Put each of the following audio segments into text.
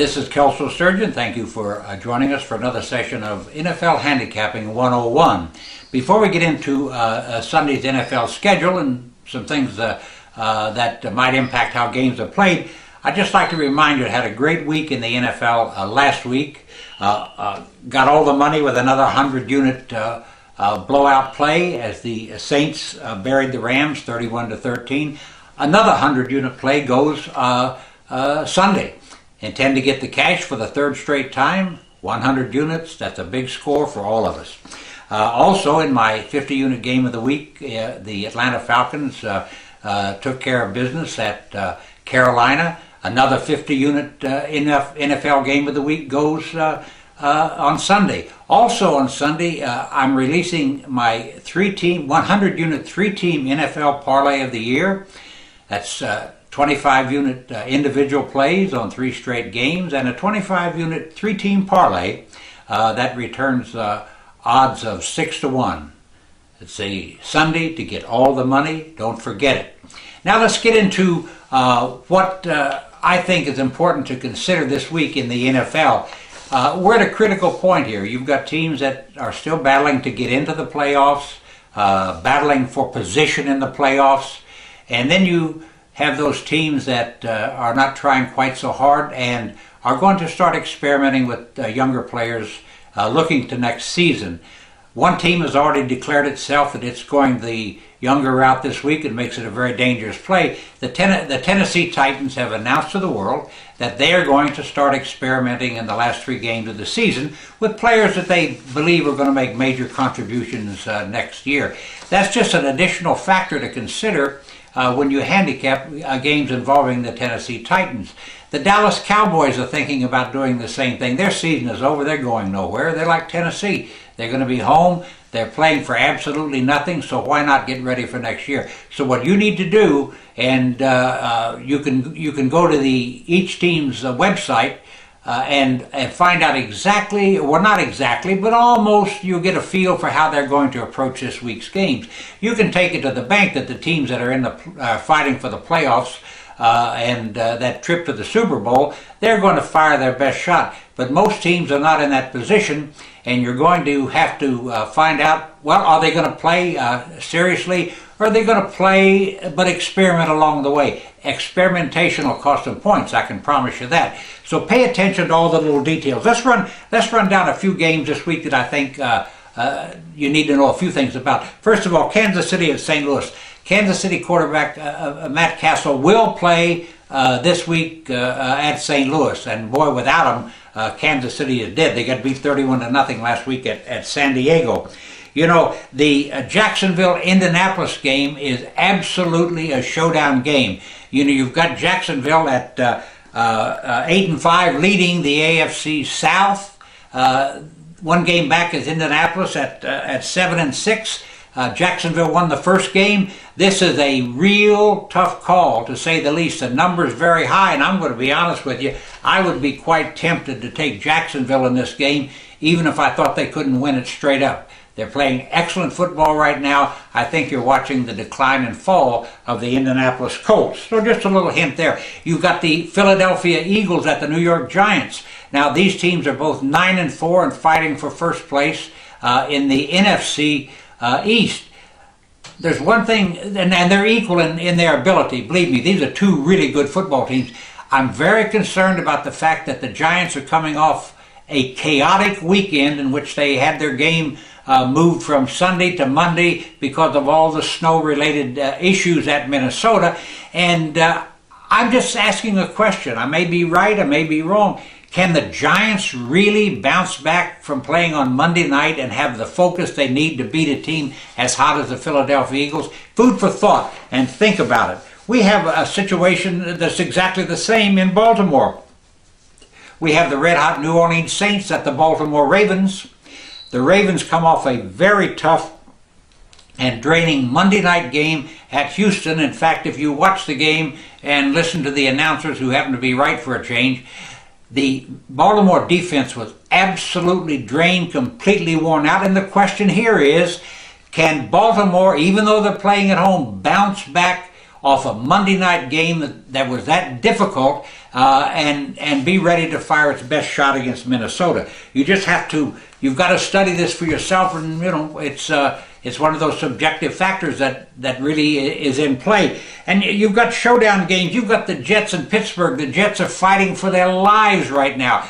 This is Kelso Surgeon. Thank you for joining us for another session of NFL Handicapping 101. Before we get into Sunday's NFL schedule and some things that might impact how games are played, I'd just like to remind you I had a great week in the NFL last week. Got all the money with another 100-unit blowout play as the Saints buried the Rams 31-13. Another 100-unit play goes Sunday. Intend to get the cash for the third straight time, 100 units. That's a big score for all of us. Also, in my 50-unit game of the week, the Atlanta Falcons took care of business at Carolina. Another 50-unit NFL game of the week goes on Sunday. Also on Sunday, I'm releasing my 100-unit three-team NFL parlay of the year. That's 25-unit individual plays on 3 straight games, and a 25-unit three-team parlay that returns odds of 6-1. It's a Sunday to get all the money. Don't forget it. Now let's get into what I think is important to consider this week in the NFL. We're at a critical point here. You've got teams that are still battling to get into the playoffs, battling for position in the playoffs, and then you have those teams that are not trying quite so hard and are going to start experimenting with younger players looking to next season. One team has already declared itself that it's going the younger route this week. It makes it a very dangerous play. The Tennessee Titans have announced to the world that they are going to start experimenting in the last 3 games of the season with players that they believe are going to make major contributions next year. That's just an additional factor to consider when you handicap games involving the Tennessee Titans. The Dallas Cowboys are thinking about doing the same thing. Their season is over. They're going nowhere. They're like Tennessee. They're going to be home. They're playing for absolutely nothing, so why not get ready for next year? So what you need to do, and you can go to each team's website and find out exactly, well, not exactly, but almost, you'll get a feel for how they're going to approach this week's games. You can take it to the bank that the teams that are in the fighting for the playoffs and that trip to the Super Bowl, they're going to fire their best shot. But most teams are not in that position, and you're going to have to find out, well, are they going to play seriously, or are they going to play but experiment along the way? Experimentation will cost them points, I can promise you that. So pay attention to all the little details. Let's run down a few games this week that I think you need to know a few things about. First of all, Kansas City at St. Louis. Kansas City quarterback Matt Castle will play this week at St. Louis, and boy, without him, Kansas City is dead. They got beat 31-0 last week at San Diego. You know, the Jacksonville-Indianapolis game is absolutely a showdown game. You know, you've got Jacksonville at 8-5 leading the AFC South. One game back is Indianapolis at 7-6. Jacksonville won the first game. This is a real tough call, to say the least. The number's very high, and I'm going to be honest with you, I would be quite tempted to take Jacksonville in this game, even if I thought they couldn't win it straight up. They're playing excellent football right now. I think you're watching the decline and fall of the Indianapolis Colts. So just a little hint there. You've got the Philadelphia Eagles at the New York Giants. Now, these teams are both 9-4 and fighting for first place in the NFC East. There's one thing, and they're equal in their ability. Believe me, these are 2 really good football teams. I'm very concerned about the fact that the Giants are coming off a chaotic weekend in which they had their game moved from Sunday to Monday because of all the snow-related issues at Minnesota. And I'm just asking a question. I may be right, I may be wrong. Can the Giants really bounce back from playing on Monday night and have the focus they need to beat a team as hot as the Philadelphia Eagles? Food for thought, and think about it. We have a situation that's exactly the same in Baltimore. We have the red-hot New Orleans Saints at the Baltimore Ravens. The Ravens come off a very tough and draining Monday night game at Houston. In fact, if you watch the game and listen to the announcers, who happen to be right for a change, the Baltimore defense was absolutely drained, completely worn out. And the question here is, can Baltimore, even though they're playing at home, bounce back off a Monday night game that was that difficult and be ready to fire its best shot against Minnesota. You just have to, you've got to study this for yourself, and it's one of those subjective factors that really is in play. And you've got showdown games. You've got the Jets in Pittsburgh. The Jets are fighting for their lives right now.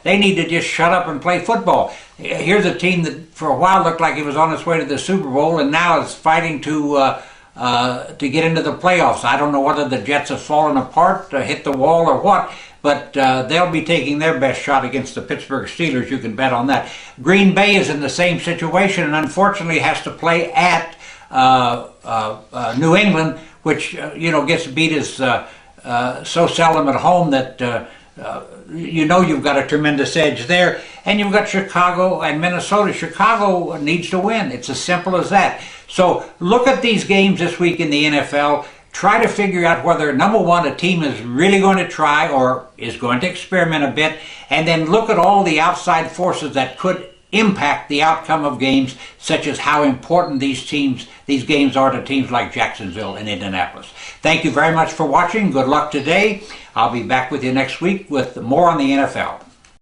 They need to just shut up and play football. Here's a team that for a while looked like it was on its way to the Super Bowl, and now is fighting to get into the playoffs. I don't know whether the Jets have fallen apart, hit the wall, or what, but they'll be taking their best shot against the Pittsburgh Steelers. You can bet on that. Green Bay is in the same situation and unfortunately has to play at New England, which gets beat as so seldom at home that you've got a tremendous edge there. And you've got Chicago and Minnesota. Chicago needs to win. It's as simple as that. So look at these games this week in the NFL. Try to figure out whether, number one, a team is really going to try or is going to experiment a bit, and then look at all the outside forces that could impact the outcome of games, such as how important these games are to teams like Jacksonville and Indianapolis. Thank you very much for watching. Good luck today. I'll be back with you next week with more on the NFL.